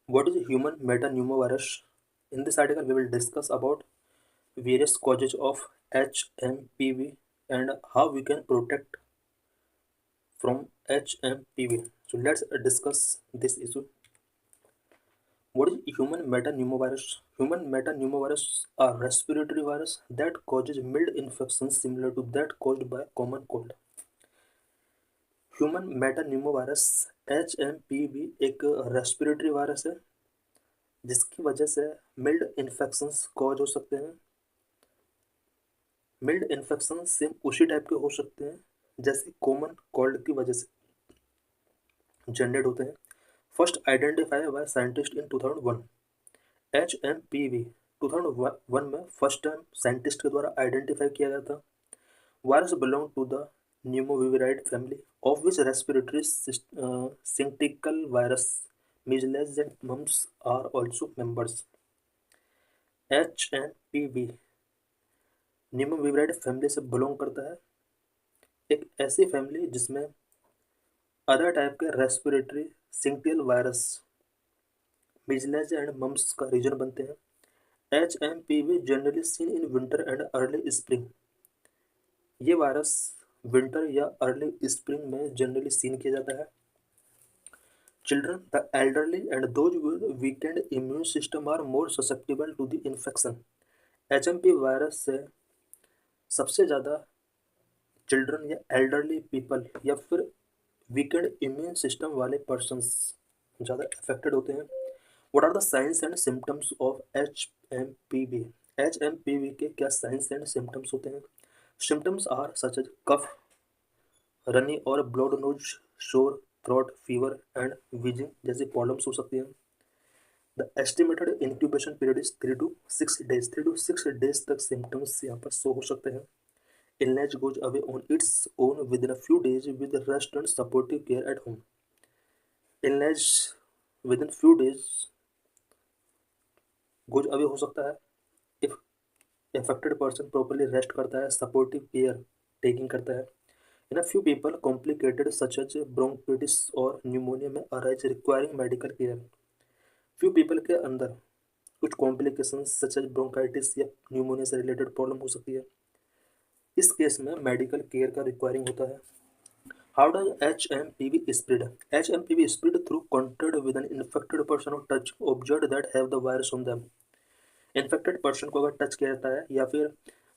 What is human metapneumovirus? In this article, we will discuss about various causes of HMPV and how we can protect from HMPV. So let's discuss this issue. What is human metapneumovirus? Human metapneumovirus are respiratory virus that causes mild infections similar to that caused by common cold. Human metapneumovirus HMPV एक respiratory virus है जिसकी वजह से mild infections cause हो सकते हैं। Mild infection same उसी type के हो सकते हैं जैसे कॉमन कोल्ड की वजह से जनरेट होते हैं। First identify by scientist in 2001। HMPV 2001 में फर्स्ट टाइम साइंटिस्ट के द्वारा आइडेंटिफाई किया गया था। Virus belong to the pneumoviridae family, of which respiratory syncytial virus, measles and mumps are also members. HMPV pneumoviridae family से belong करता है, एक ऐसी फैमिली जिसमें अदर टाइप के respiratory syncytial virus measles and mumps का रीजन बनते हैं। HMPV generally seen in winter and early spring. ये वायरस विंटर या अर्ली स्प्रिंग में जनरली सीन किया जाता है। Children, the elderly, and those with weakened immune system are more susceptible to the infection. HMP virus से सबसे ज़्यादा children या एल्डरली पीपल या फिर वीकेंड इम्यून सिस्टम वाले पर्सन्स ज़्यादा अफेक्टेड होते हैं। What are the signs and symptoms of HMPV? HMPV के क्या साइंस एंड सिम्टम्स होते हैं? Symptoms are such as cough, runny और blocked nose, sore throat, fever and wheezing जैसी प्रॉब्लम्स हो सकती हैं। The estimated incubation period is 3 to 6 days। 3 to 6 days तक सिम्टम्स यहाँ पर शो हो सकते हैं। Illness goes away on its own with in a few days with rest and supportive care at home. Illness with in few days goes away हो सकता है if affected person properly rest करता है, supportive care taking करता है। In a few people, complicated such as bronchitis or pneumonia may arise requiring medical care. Few people के अंदर कुछ complications such as bronchitis या pneumonia से related problem हो सकती है। इस केस में medical care का requiring होता है। How does HMPV spread? HMPV spread through contact with an infected person or touch object that have the virus on them. Infected person को अगर टच किया जाता है या फिर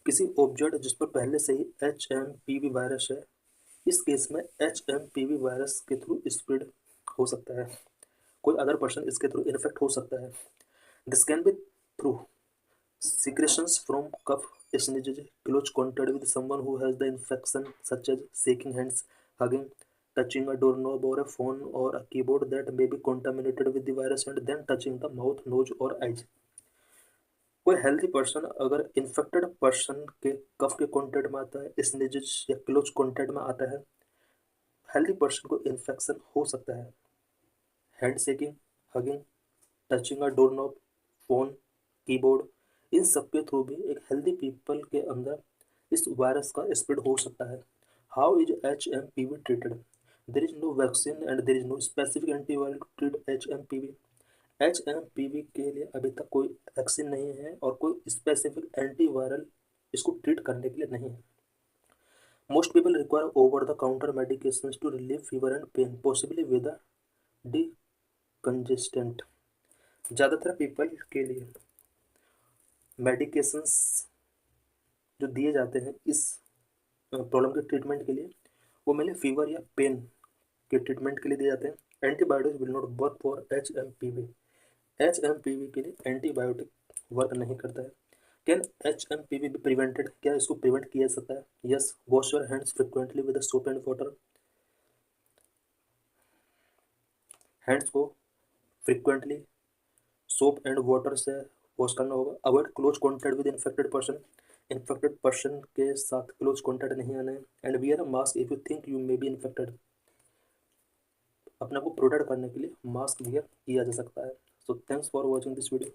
किसी ऑब्जेक्ट जिस पर पहले से ही HMPV वायरस है, इस केस में HMPV वायरस के थ्रू स्प्रेड हो सकता है। कोई अदर पर्सन इसके थ्रू इन्फेक्ट हो सकता है। This can be through secretions from cough, sneezes, close contact with someone who has the infection, such as shaking hands, hugging, touching a doorknob or a phone or a keyboard that may be contaminated with the virus, and then touching the mouth, nose or eyes. कोई healthy person अगर infected person के कफ के contact में आता है, sneezes या close contact में आता है, हेल्थी पर्सन को इन्फेक्शन हो सकता है। Hand shaking, hugging, touching a door knob, phone, keyboard, इन सब के थ्रू भी एक हेल्थी पीपल के अंदर इस वायरस का स्प्रेड हो सकता है। How is HMPV treated? There is no vaccine and there is no specific antiviral to treat HMPV। HMPV के लिए अभी तक कोई वैक्सीन नहीं है और कोई स्पेसिफिक एंटीवायरल इसको ट्रीट करने के लिए नहीं है। Most people require over-the-counter medications to relieve fever and pain, possibly with a decongestant. ज़्यादातर पीपल के लिए मेडिकेशंस जो दिए जाते हैं इस प्रॉब्लम के ट्रीटमेंट के लिए, वो मेनली फीवर या पेन के ट्रीटमेंट के लिए दिए जाते हैं। Antibiotics will not work for HMPV। HMPV के लिए एंटीबायोटिक वर्क नहीं करता है। Can HMPV be prevented? क्या इसको प्रिवेंट किया जा सकता है? Yes. Wash your hands frequently with soap and water. Hands को फ्रिक्वेंटली सोप एंड वाटर से वॉश करना होगा। Avoid close contact with infected person. Infected person के साथ क्लोज कॉन्टैक्ट नहीं आना है। And wear a mask if you think you may be infected. अपने को प्रोटेक्ट करने के लिए मास्क वियर किया जा सकता है। So thanks for watching this video.